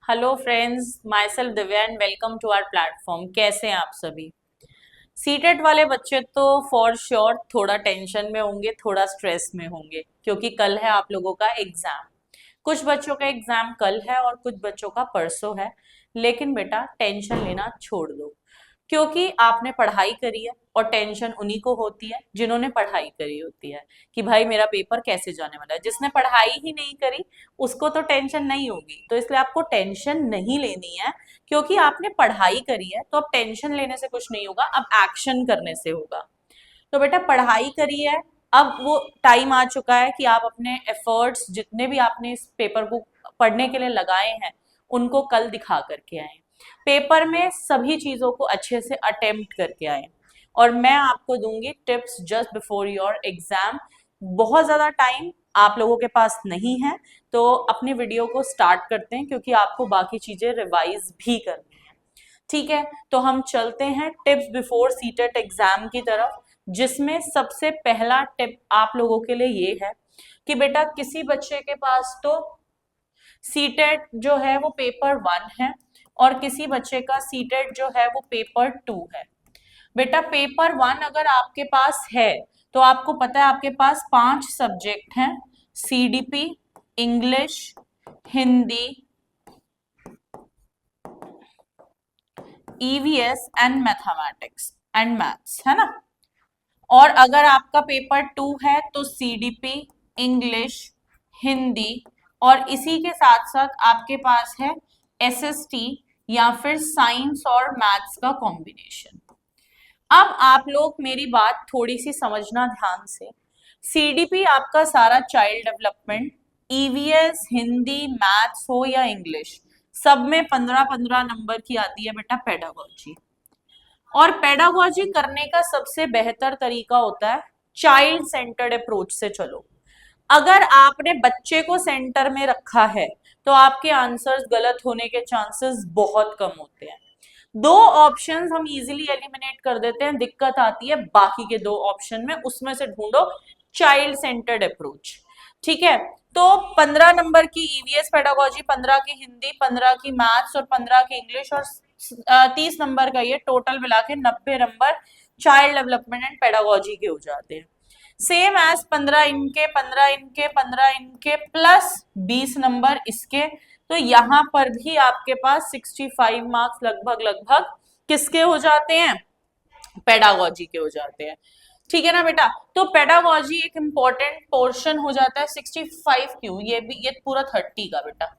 Hello friends, myself Divya and welcome to our platform. कैसे हैं आप सभी? सीटेट वाले बच्चे तो फॉर श्योर थोड़ा टेंशन में होंगे, थोड़ा स्ट्रेस में होंगे, क्योंकि कल है आप लोगों का एग्जाम। कुछ बच्चों का एग्जाम कल है और कुछ बच्चों का परसों है। लेकिन बेटा टेंशन लेना छोड़ दो, क्योंकि आपने पढ़ाई करी है और टेंशन उन्हीं को होती है जिन्होंने पढ़ाई करी होती है कि भाई मेरा पेपर कैसे जाने वाला है। जिसने पढ़ाई ही नहीं करी उसको तो टेंशन नहीं होगी, तो इसलिए आपको टेंशन नहीं लेनी है। क्योंकि आपने पढ़ाई करी है तो अब टेंशन लेने से कुछ नहीं होगा, अब एक्शन करने से होगा। तो बेटा पढ़ाई करी है, अब वो टाइम आ चुका है कि आप अपने एफर्ट्स जितने भी आपने इस पेपर को पढ़ने के लिए लगाए हैं उनको कल दिखा करके आए। पेपर में सभी चीजों को अच्छे से अटेम्प्ट करके आए। और मैं आपको दूंगी tips just before your exam. बहुत ज्यादा टाइम आप लोगों के पास नहीं है, तो अपनी वीडियो को स्टार्ट करते हैं क्योंकि आपको बाकी चीजें रिवाइज भी करनी है। ठीक है, तो हम चलते हैं टिप्स बिफोर सीटेट एग्जाम की तरफ, जिसमें सबसे पहला टिप आप लोगों के लिए ये है कि बेटा किसी बच्चे के पास तो सीटेट जो है वो पेपर 1 है और किसी बच्चे का सीटेट जो है वो पेपर 2 है। बेटा पेपर 1 अगर आपके पास है तो आपको पता है आपके पास 5 सब्जेक्ट हैं: CDP, English, Hindi, EVS and mathematics and maths, है ना। और अगर आपका पेपर 2 है तो सीडीपी, इंग्लिश, हिंदी और इसी के साथ साथ आपके पास है एसएसटी या फिर साइंस और मैथ्स का कॉम्बिनेशन। अब आप लोग मेरी बात थोड़ी सी समझना ध्यान से। सीडीपी आपका सारा child development, EVS, Hindi, maths हो या इंग्लिश, सब में 15-15 नंबर की आती है बेटा पेडागोजी। और पेडागोजी करने का सबसे बेहतर तरीका होता है चाइल्ड सेंटर्ड अप्रोच से चलो। अगर आपने बच्चे को सेंटर में रखा है तो आपके आंसर्स गलत होने के चांसेस बहुत कम होते हैं। दो ऑप्शंस हम इजीली एलिमिनेट कर देते हैं, दिक्कत आती है बाकी के दो ऑप्शन में, उसमें से ढूंढो चाइल्ड सेंटर्ड अप्रोच। ठीक है, तो 15 नंबर की ईवीएस पेडागोजी, 15 की हिंदी, 15 की मैथ्स और 15 की इंग्लिश और 30 नंबर का ये टोटल मिला के 90 number child development and pedagogy के हो जाते हैं। सेम एज 15 इनके, 15 इनके, 15 इनके प्लस 20 नंबर इसके। तो यहां पर भी आपके पास 65 मार्क्स लगभग लगभग किसके हो जाते हैं? पेडागोजी के हो जाते हैं। ठीक है ना बेटा, तो पेडागोजी एक इंपॉर्टेंट पोर्शन हो जाता है। 65 क्यों, ये पूरा 30 का बेटा।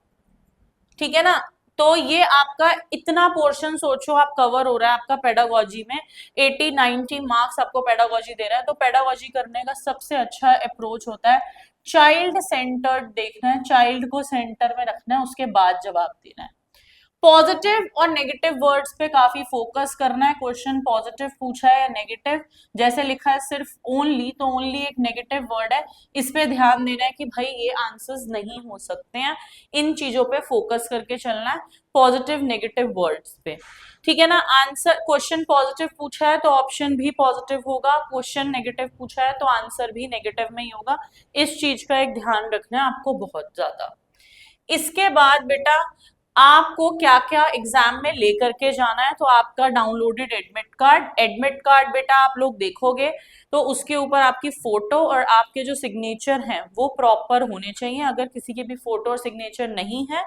ठीक है ना, तो ये आपका इतना पोर्शन सोचो आप कवर हो रहा है आपका पेडागोजी में। 80-90 मार्क्स आपको पेडागोजी दे रहा है, तो पेडागोजी करने का सबसे अच्छा अप्रोच होता है चाइल्ड सेंटर्ड देखना है, चाइल्ड को सेंटर में रखना है, उसके बाद जवाब देना है। पॉजिटिव और नेगेटिव वर्ड्स पे काफी फोकस करना है। क्वेश्चन पॉजिटिव पूछा है या नेगेटिव, जैसे लिखा है सिर्फ ओनली, तो ओनली एक नेगेटिव वर्ड है, इस पे ध्यान देना है कि भाई ये आंसर्स नहीं हो सकते हैं। इन चीजों पे फोकस करके चलना है, पॉजिटिव नेगेटिव वर्ड्स पे। ठीक है ना, आंसर क्वेश्चन पॉजिटिव पूछा है तो ऑप्शन भी पॉजिटिव होगा, क्वेश्चन नेगेटिव पूछा है तो आंसर भी नेगेटिव में ही होगा। इस चीज का एक ध्यान रखना है आपको बहुत ज्यादा। इसके बाद बेटा आपको क्या क्या एग्जाम में लेकर के जाना है, तो आपका डाउनलोडेड एडमिट कार्ड बेटा आप लोग देखोगे तो उसके ऊपर आपकी फोटो और आपके जो सिग्नेचर हैं वो प्रॉपर होने चाहिए। अगर किसी की भी फोटो और सिग्नेचर नहीं है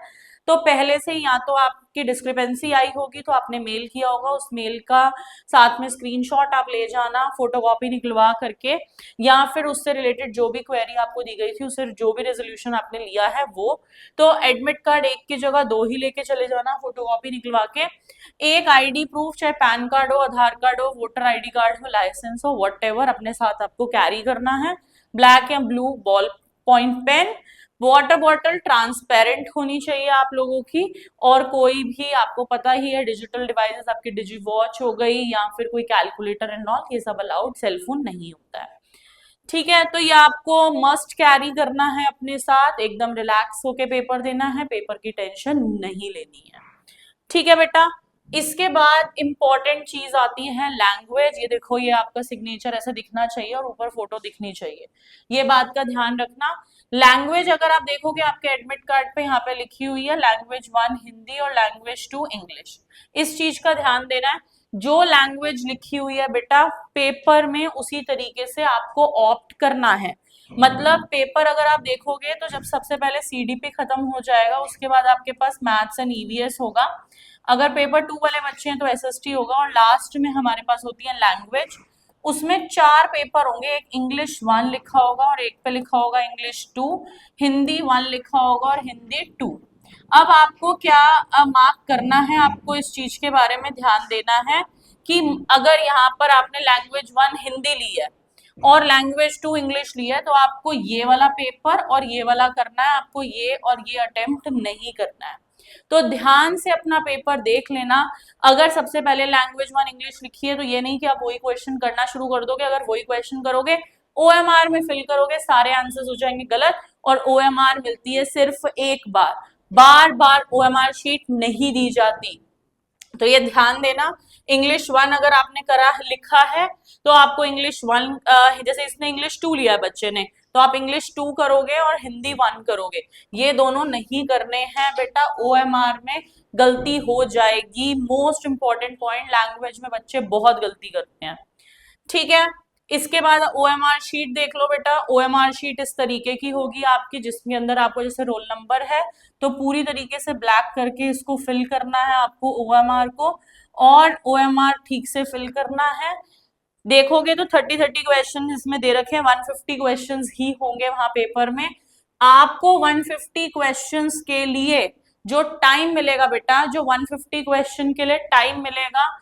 तो पहले से या तो आपकी डिस्क्रिपेंसी आई होगी तो आपने मेल किया होगा, उस मेल का साथ में स्क्रीनशॉट आप ले जाना फोटोकॉपी निकलवा करके, या फिर उससे रिलेटेड जो भी क्वेरी आपको दी गई थी उससे जो भी रेजोल्यूशन आपने लिया है वो। तो एडमिट कार्ड एक की जगह दो ही लेके चले जाना फोटोकॉपी निकलवा के। एक आईडी प्रूफ, चाहे पैन कार्ड हो, आधार कार्ड हो, वोटर आईडी कार्ड हो, लाइसेंस हो, व्हाटएवर अपने साथ आपको कैरी करना है। ब्लैक या blue ball point pen, water bottle transparent होनी चाहिए आप लोगों की। और कोई भी आपको पता ही है डिजिटल डिवाइसेस, आपकी डिजी वॉच हो गई या फिर कोई कैलकुलेटर एंड ऑल, ये सब अलाउड, सेलफोन नहीं होता है। ठीक है, तो ये आपको मस्ट कैरी करना है अपने साथ, एकदम रिलैक्स होके पेपर देना है, पेपर की टेंशन नहीं लेनी है। ठीक है बेटा, इसके बाद इंपॉर्टेंट चीज आती है लैंग्वेज। ये देखो, ये आपका सिग्नेचर ऐसा दिखना चाहिए और ऊपर फोटो दिखनी चाहिए, ये बात का ध्यान रखना। लैंग्वेज अगर आप देखोगे आपके एडमिट कार्ड पे यहाँ पे लिखी हुई है लैंग्वेज 1 हिंदी और लैंग्वेज 2 इंग्लिश। इस चीज का ध्यान देना है, जो लैंग्वेज लिखी हुई है बेटा पेपर में उसी तरीके से आपको ऑप्ट करना है। मतलब पेपर अगर आप देखोगे तो जब सबसे पहले सीडीपी खत्म हो जाएगा उसके बाद आपके पास मैथ्स एंड ईवीएस होगा, अगर पेपर 2 वाले बच्चे हैं तो एसएसटी होगा, और लास्ट में हमारे पास होती है लैंग्वेज। उसमें 4 पेपर होंगे, एक इंग्लिश 1 लिखा होगा और एक पे लिखा होगा इंग्लिश 2, हिंदी 1 लिखा होगा और हिंदी 2। अब आपको क्या मार्क करना है, आपको इस चीज के बारे में ध्यान देना है कि अगर यहाँ पर आपने लैंग्वेज 1 हिंदी ली है और लैंग्वेज 2 इंग्लिश ली है तो आपको ये वाला पेपर और ये वाला करना है, आपको ये और ये अटेम्प्ट नहीं करना है। तो ध्यान से अपना पेपर देख लेना। अगर सबसे पहले लैंग्वेज 1 इंग्लिश लिखी है तो ये नहीं कि आप वही क्वेश्चन करना शुरू कर दोगे, अगर वही क्वेश्चन करोगे ओएमआर में फिल करोगे सारे आंसर्स हो जाएंगे गलत, और ओएमआर मिलती है सिर्फ एक बार, बार बार ओएमआर शीट नहीं दी जाती। तो ये ध्यान देना, इंग्लिश 1 अगर आपने करा लिखा है तो आपको इंग्लिश 1 जैसे इसने इंग्लिश 2 लिया है बच्चे ने तो आप इंग्लिश 2 करोगे और हिंदी 1 करोगे, ये दोनों नहीं करने हैं बेटा, ओएमआर में गलती हो जाएगी। मोस्ट इंपॉर्टेंट पॉइंट, लैंग्वेज में बच्चे बहुत गलती करते हैं, ठीक है। इसके बाद ओएमआर शीट देख लो बेटा, ओएमआर शीट इस तरीके की होगी आपकी जिसके अंदर आपको जैसे रोल नंबर है तो पूरी तरीके से ब्लैक करके इसको फिल करना है आपको ओएमआर को, और ओएमआर ठीक से फिल करना है। देखोगे तो 30 क्वेश्चन इसमें दे रखे हैं, 150 क्वेश्चन ही होंगे वहां पेपर में। आपको 150 क्वेश्चंस के लिए जो टाइम मिलेगा बेटा, जो 150 क्वेश्चन के लिए टाइम मिलेगा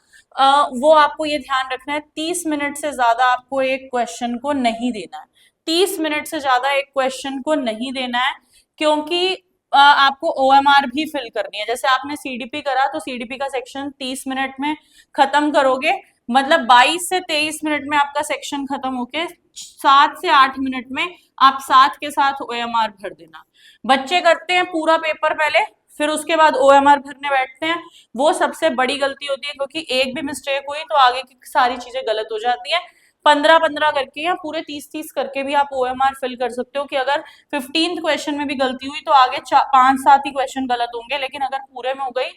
वो आपको ये ध्यान रखना है 30 मिनट से ज्यादा आपको एक क्वेश्चन को नहीं देना है, 30 मिनट से ज्यादा एक क्वेश्चन को नहीं देना है, क्योंकि आपको ओएमआर भी फिल करनी है। जैसे आपने सीडीपी करा तो सीडीपी का सेक्शन 30 मिनट में खत्म करोगे, मतलब 22 से 23 मिनट में आपका सेक्शन खत्म होके 7 से 8 मिनट में आप साथ के साथ ओएमआर भर देना। बच्चे करते हैं पूरा पेपर पहले फिर उसके बाद ओएमआर भरने बैठते हैं, वो सबसे बड़ी गलती होती है, क्योंकि एक भी मिस्टेक हुई तो आगे की सारी चीजें गलत हो जाती है। 15-15 करके या पूरे 30-30 करके भी आप ओएमआर फिल कर सकते हो कि अगर 15th क्वेश्चन में भी गलती हुई तो आगे 5-7 ही क्वेश्चन गलत होंगे, लेकिन अगर पूरे में हो गई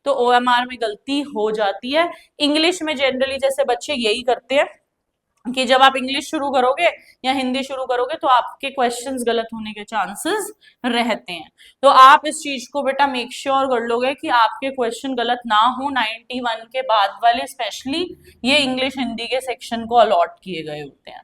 तो ओएमआर में गलती हो जाती है। इंग्लिश में जनरली जैसे बच्चे यही करते हैं कि जब आप इंग्लिश शुरू करोगे या हिंदी शुरू करोगे तो आपके क्वेश्चंस गलत होने के चांसेस रहते हैं। तो आप इस चीज को बेटा मेक श्योर कर लोगे कि आपके क्वेश्चन गलत ना हो, 91 के बाद वाले स्पेशली ये इंग्लिश हिंदी के सेक्शन को अलॉट किए गए होते हैं।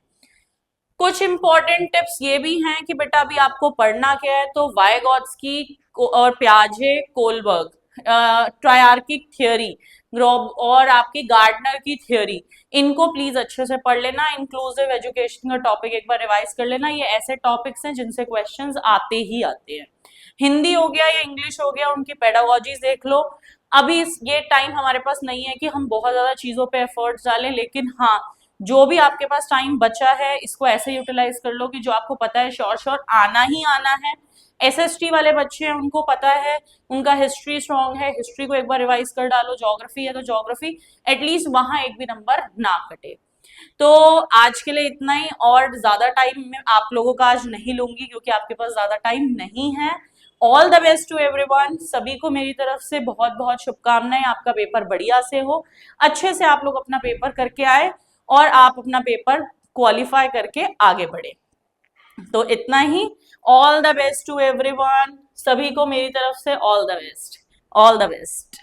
कुछ इंपॉर्टेंट टिप्स ये भी हैं कि बेटा अभी आपको पढ़ना क्या है, तो वाइगॉत्स्की और पियाजे कोलबर्ग ट्रायआर्किक थ्योरी और आपकी गार्डनर की थ्योरी, इनको प्लीज अच्छे से पढ़ लेना। इंक्लूसिव एजुकेशन का टॉपिक एक बार रिवाइज कर लेना, ये ऐसे टॉपिक्स हैं जिनसे क्वेश्चंस आते ही आते हैं। हिंदी हो गया या इंग्लिश हो गया, उनकी पेडागोजीज देख लो। अभी ये टाइम हमारे पास नहीं है कि हम बहुत ज्यादा चीजों पे एफर्ट्स डालें, लेकिन हाँ जो भी आपके पास टाइम बचा है इसको ऐसे यूटिलाइज कर लो कि जो आपको पता है श्योर आना ही आना है। एसएसटी वाले बच्चे हैं उनको पता है, उनका हिस्ट्री स्ट्रॉन्ग है, हिस्ट्री को एक बार रिवाइज कर डालो, ज्योग्राफी है तो ज्योग्राफी एटलीस्ट वहां एक भी नंबर ना कटे। तो आज के लिए इतना ही, और ज्यादा टाइम में आप लोगों का आज नहीं लूंगी क्योंकि आपके पास ज्यादा टाइम नहीं है। All the best to everyone, सभी को मेरी तरफ से बहुत बहुत शुभकामनाएं, आपका पेपर बढ़िया से हो, अच्छे से आप लोग अपना पेपर करके आए और आप अपना पेपर क्वालिफाई करके आगे बढ़े। तो इतना ही, all the best to everyone, सभी को मेरी तरफ से all the best, all the best.